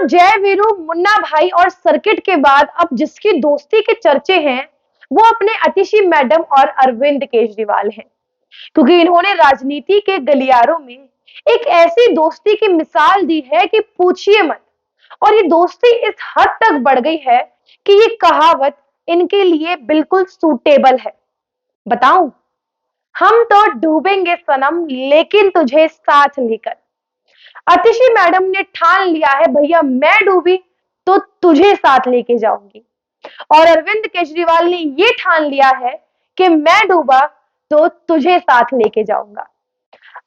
तो जय वीरू, मुन्ना भाई और सर्किट के बाद अब जिसकी दोस्ती के चर्चे हैं वो अपने अतिशी मैडम और अरविंद केजरीवाल हैं, क्योंकि इन्होंने राजनीति के गलियारों में एक ऐसी दोस्ती की मिसाल दी है कि पूछिए मत। और ये दोस्ती इस हद तक बढ़ गई है कि ये कहावत इनके लिए बिल्कुल सूटेबल है। बताऊं, हम तो डूबेंगे सनम लेकिन तुझे साथ लेकर। अतिशी मैडम ने ठान लिया है, भैया मैं डूबी तो तुझे साथ लेके जाऊंगी। और अरविंद केजरीवाल ने ये ठान लिया है कि मैं डूबा तो तुझे साथ लेके जाऊंगा।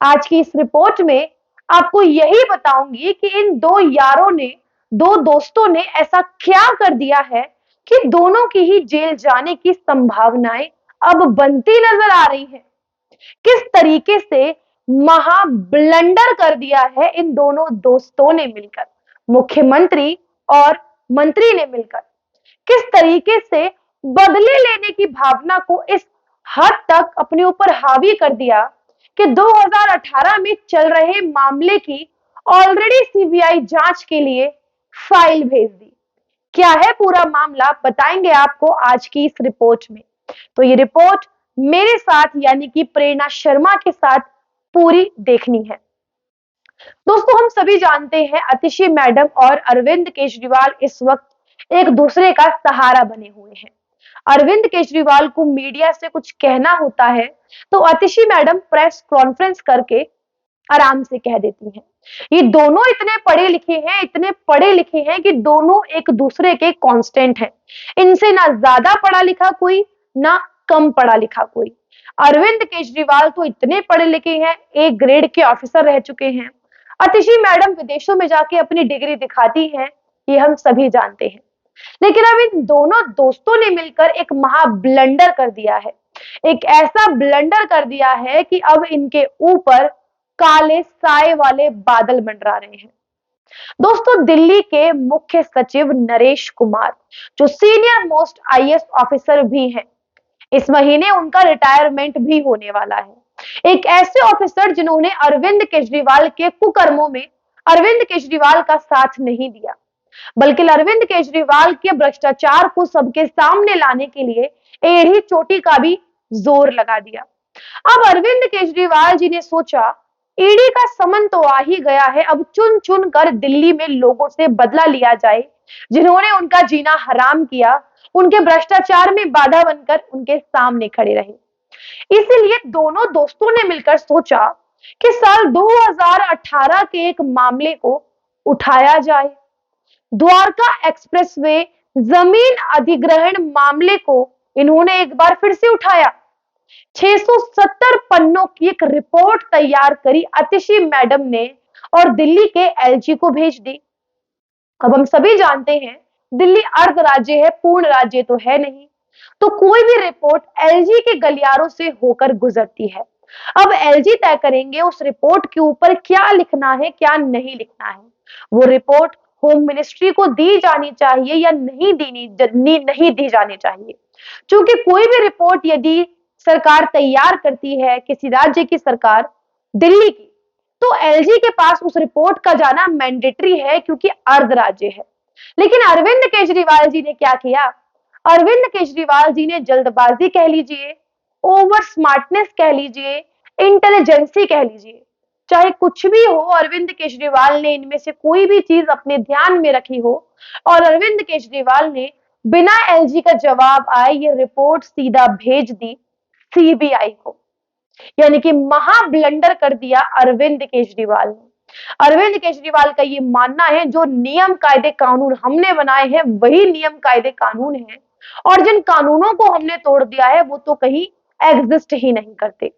आज की इस रिपोर्ट में आपको यही बताऊंगी कि इन दो यारों ने, दो दोस्तों ने ऐसा क्या कर दिया है कि दोनों की ही जेल जाने की संभावनाएं अब बनती नजर आ रही हैं। किस तरीके से महा ब्लंडर कर दिया है इन दोनों दोस्तों ने मिलकर, मुख्यमंत्री और मंत्री ने मिलकर। किस तरीके से बदले लेने की भावना को इस हद तक अपने ऊपर हावी कर दिया कि 2018 में चल रहे मामले की ऑलरेडी सीबीआई जांच के लिए फाइल भेज दी। क्या है पूरा मामला, बताएंगे आपको आज की इस रिपोर्ट में। तो ये रिपोर्ट मेरे साथ यानी कि प्रेरणा शर्मा के साथ पूरी देखनी है। दोस्तों, हम सभी जानते हैं अतिशी मैडम और अरविंद केजरीवाल इस वक्त एक दूसरे का सहारा बने हुए हैं। अरविंद केजरीवाल को मीडिया से कुछ कहना होता है तो अतिशी मैडम प्रेस कॉन्फ्रेंस करके आराम से कह देती हैं। ये दोनों इतने पढ़े लिखे हैं, इतने पढ़े लिखे हैं कि दोनों एक दूसरे के कांस्टेंट हैं। इनसे ना ज्यादा पढ़ा लिखा कोई, ना कम पढ़ा लिखा कोई। अरविंद केजरीवाल तो इतने पढ़े लिखे हैं, एक ग्रेड के ऑफिसर रह चुके हैं। अतिशी मैडम विदेशों में जाके अपनी डिग्री दिखाती हैं, ये हम सभी जानते हैं। लेकिन अब इन दोनों दोस्तों ने मिलकर एक महा ब्लंडर कर दिया है। एक ऐसा ब्लंडर कर दिया है कि अब इनके ऊपर काले साए वाले बादल मंडरा रहे हैं। दोस्तों, दिल्ली के मुख्य सचिव नरेश कुमार, जो सीनियर मोस्ट आईएएस ऑफिसर भी हैं, इस महीने उनका रिटायरमेंट भी होने वाला है। एक ऐसे ऑफिसर जिन्होंने अरविंद केजरीवाल के कुकर्मों में अरविंद केजरीवाल का साथ नहीं दिया, बल्कि अरविंद केजरीवाल के भ्रष्टाचार को सबके सामने लाने के लिए एड़ी चोटी का भी जोर लगा दिया। अब अरविंद केजरीवाल जी ने सोचा, ईडी का समन तो आ ही गया है, अब चुन चुन कर दिल्ली में लोगों से बदला लिया जाए जिन्होंने उनका जीना हराम किया, उनके भ्रष्टाचार में बाधा बनकर उनके सामने खड़े रहे। इसीलिए दोनों दोस्तों ने मिलकर सोचा कि साल 2018 के एक मामले को उठाया जाए। द्वारका एक्सप्रेसवे जमीन अधिग्रहण मामले को इन्होंने एक बार फिर से उठाया। 670 पन्नों की एक रिपोर्ट तैयार करी अतिशी मैडम ने और दिल्ली के एलजी को भेज दी। अब हम सभी जानते हैं दिल्ली अर्ध राज्य है, पूर्ण राज्य तो है नहीं, तो कोई भी रिपोर्ट एलजी के गलियारों से होकर गुजरती है। अब एलजी तय करेंगे उस रिपोर्ट के ऊपर क्या लिखना है, क्या नहीं लिखना है। वो रिपोर्ट होम मिनिस्ट्री को दी जानी चाहिए या नहीं दी जानी चाहिए। क्योंकि कोई भी रिपोर्ट यदि सरकार तैयार करती है, किसी राज्य की सरकार, दिल्ली की, तो एलजी के पास उस रिपोर्ट का जाना मैंडेटरी है क्योंकि अर्ध राज्य है। लेकिन अरविंद केजरीवाल जी ने क्या किया? अरविंद केजरीवाल जी ने जल्दबाजी कह लीजिए, ओवर स्मार्टनेस कह लीजिए, इंटेलिजेंसी कह लीजिए, चाहे कुछ भी हो, अरविंद केजरीवाल ने इनमें से कोई भी चीज अपने ध्यान में रखी हो और अरविंद केजरीवाल ने बिना एलजी का जवाब आए ये रिपोर्ट सीधा भेज दी सीबीआई को। यानी कि महा ब्लंडर कर दिया अरविंद केजरीवाल ने। अरविंद केजरीवाल का ये मानना है जो नियम कायदे कानून हमने बनाए हैं वही नियम कायदे कानून हैं, और जिन कानूनों को हमने तोड़ दिया है वो तो कहीं एग्जिस्ट ही नहीं करते।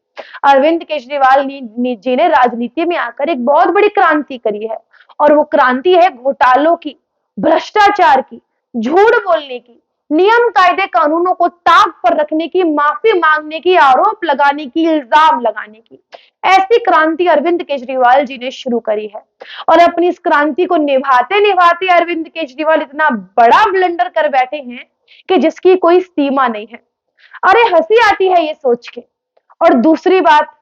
अरविंद केजरीवाल जी ने राजनीति में आकर एक बहुत बड़ी क्रांति करी है, और वो क्रांति है घोटालों की, भ्रष्टाचार की, झूठ बोलने की, नियम कायदे कानूनों को ताक पर रखने की, माफी मांगने की, आरोप लगाने की, इल्जाम लगाने की। ऐसी क्रांति अरविंद केजरीवाल जी ने शुरू करी है, और अपनी इस क्रांति को निभाते निभाते अरविंद केजरीवाल इतना बड़ा ब्लंडर कर बैठे हैं कि जिसकी कोई सीमा नहीं है। अरे हंसी आती है ये सोच के। और दूसरी बात,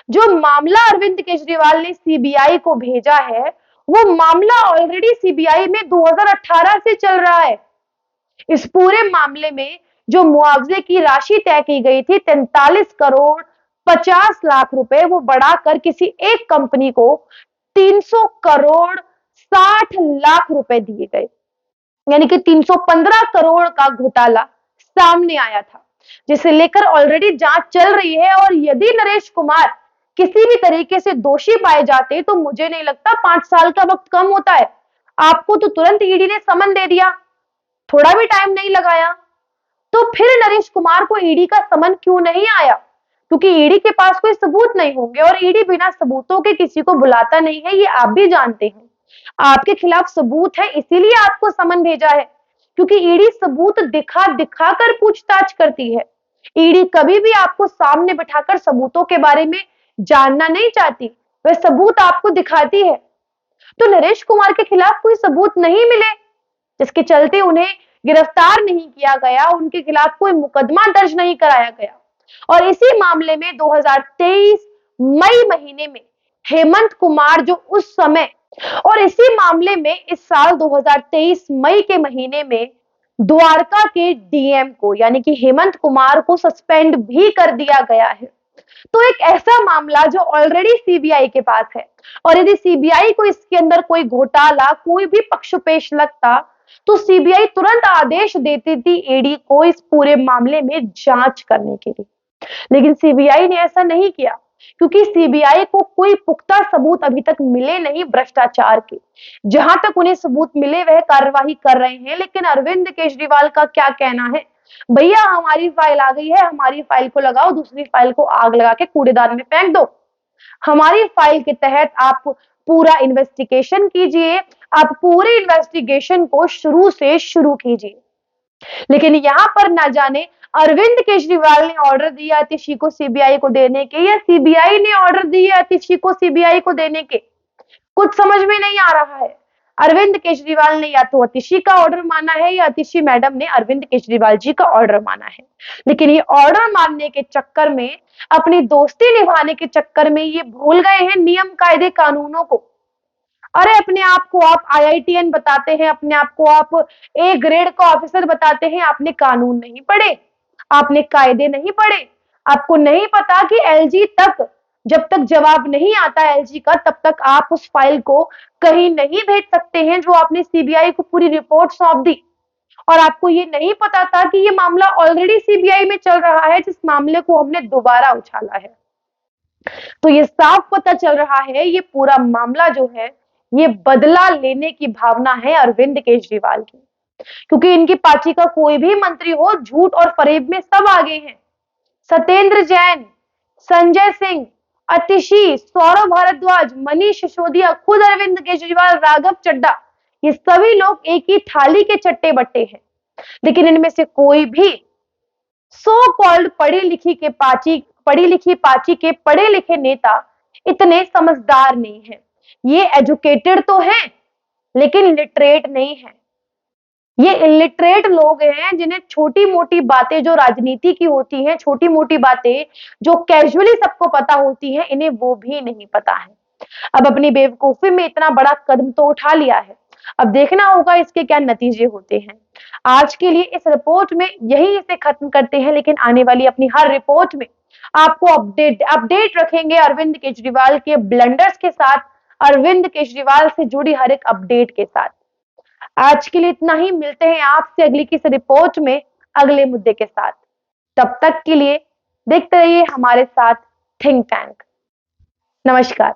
जो मामला अरविंद केजरीवाल ने सीबीआई को भेजा है वो मामला ऑलरेडी सीबीआई में 2018 से चल रहा है। इस पूरे मामले में जो मुआवजे की राशि तय की गई थी 43 करोड़ 50 लाख रुपए, वो बढ़ाकर किसी एक कंपनी को 300 करोड़ 60 लाख रुपए दिए गए, यानी कि 315 करोड़ का घोटाला सामने आया था, जिसे लेकर ऑलरेडी जांच चल रही है। और यदि नरेश कुमार किसी भी तरीके से दोषी पाए जाते तो मुझे नहीं लगता 5 साल का वक्त कम होता है। आपको तो तुरंत ईडी ने समन दे दिया, थोड़ा भी टाइम नहीं लगाया। तो फिर नरेश कुमार को ईडी का समन क्यों नहीं आया? क्योंकि ईडी के पास कोई सबूत नहीं होंगे, और ईडी बिना सबूतों के किसी को बुलाता नहीं है, ये आप भी जानते हैं। आपके खिलाफ सबूत है इसीलिए आपको समन भेजा है, क्योंकि ईडी सबूत दिखा दिखा कर पूछताछ करती है। ईडी कभी भी आपको सामने बिठाकर सबूतों के बारे में जानना नहीं चाहती, वह सबूत आपको दिखाती है। तो नरेश कुमार के खिलाफ कोई सबूत नहीं मिले, जिसके चलते उन्हें गिरफ्तार नहीं किया गया, उनके खिलाफ कोई मुकदमा दर्ज नहीं कराया गया। और इसी मामले में 2023 मई महीने में हेमंत कुमार जो उस समय, और इसी मामले में इस साल 2023 मई के महीने में द्वारका के डीएम को, यानी कि हेमंत कुमार को सस्पेंड भी कर दिया गया है। तो एक ऐसा मामला जो ऑलरेडी सीबीआई के पास है, और यदि सीबीआई को इसके अंदर कोई घोटाला, कोई भी पक्षपेश लगता तो सीबीआई तुरंत आदेश देती थी ईडी को इस पूरे मामले में जांच करने के लिए। लेकिन सीबीआई ने ऐसा नहीं किया, क्योंकि सीबीआई को कोई पुख्ता सबूत अभी तक मिले नहीं भ्रष्टाचार के। जहां तक उन्हें सबूत मिले वह कार्यवाही कर रहे हैं। लेकिन अरविंद केजरीवाल का क्या कहना है, भैया हमारी फाइल आ गई है, हमारी फाइल को लगाओ, दूसरी फाइल को आग लगा के कूड़ेदान में फेंक दो। हमारी फाइल के तहत आप पूरा इन्वेस्टिगेशन कीजिए, आप पूरे इन्वेस्टिगेशन को शुरू से शुरू कीजिए। लेकिन यहाँ पर ना जाने अरविंद केजरीवाल ने ऑर्डर दिया अतिशी को सीबीआई को देने के, या सीबीआई ने ऑर्डर दिया अतिशी को सीबीआई को देने के, कुछ समझ में नहीं आ रहा है। अरविंद केजरीवाल ने या तो अतिशी का ऑर्डर माना है, या अतिशी मैडम ने अरविंद केजरीवाल जी का ऑर्डर माना है। लेकिन ये ऑर्डर मानने के चक्कर में, अपनी दोस्ती निभाने के चक्कर में ये भूल गए हैं नियम कायदे कानूनों को। अरे अपने आप को आप आईआईटीएन बताते हैं, अपने आप को आप ए ग्रेड का ऑफिसर बताते हैं, आपने कानून नहीं पढ़े, आपने कायदे नहीं पढ़े, आपको नहीं पता कि एलजी तक जब तक जवाब नहीं आता एलजी का, तब तक आप उस फाइल को कहीं नहीं भेज सकते हैं जो आपने सीबीआई को पूरी रिपोर्ट सौंप दी। और आपको ये नहीं पता था कि ये मामला ऑलरेडी सीबीआई में चल रहा है, जिस मामले को हमने दोबारा उछाला है। तो ये साफ पता चल रहा है ये पूरा मामला जो है ये बदला लेने की भावना है अरविंद केजरीवाल की, क्योंकि इनकी पार्टी का कोई भी मंत्री हो, झूठ और फरेब में सब आगे हैं। सत्येंद्र जैन, संजय सिंह, अतिशी, सौरभ भारद्वाज, मनीष सिसोदिया, खुद अरविंद केजरीवाल, राघव चड्ढा, ये सभी लोग एक ही थाली के चट्टे बट्टे हैं। लेकिन इनमें से कोई भी सो कॉल्ड पढ़ी लिखी पार्टी के पढ़े लिखे नेता इतने समझदार नहीं हैं। ये एजुकेटेड तो हैं, लेकिन लिटरेट नहीं है। ये इलिटरेट लोग हैं जिन्हें छोटी मोटी बातें जो राजनीति की होती हैं, छोटी मोटी बातें जो कैजुअली सबको पता होती हैं, इन्हें वो भी नहीं पता है। अब अपनी बेवकूफी में इतना बड़ा कदम तो उठा लिया है, अब देखना होगा इसके क्या नतीजे होते हैं। आज के लिए इस रिपोर्ट में यही इसे खत्म करते हैं, लेकिन आने वाली अपनी हर रिपोर्ट में आपको अपडेट रखेंगे अरविंद केजरीवाल के ब्लंडर्स के साथ, अरविंद केजरीवाल से जुड़ी हर एक अपडेट के साथ। आज के लिए इतना ही, मिलते हैं आपसे अगली किसी रिपोर्ट में अगले मुद्दे के साथ। तब तक के लिए देखते रहिए हमारे साथ थिंक टैंक। नमस्कार।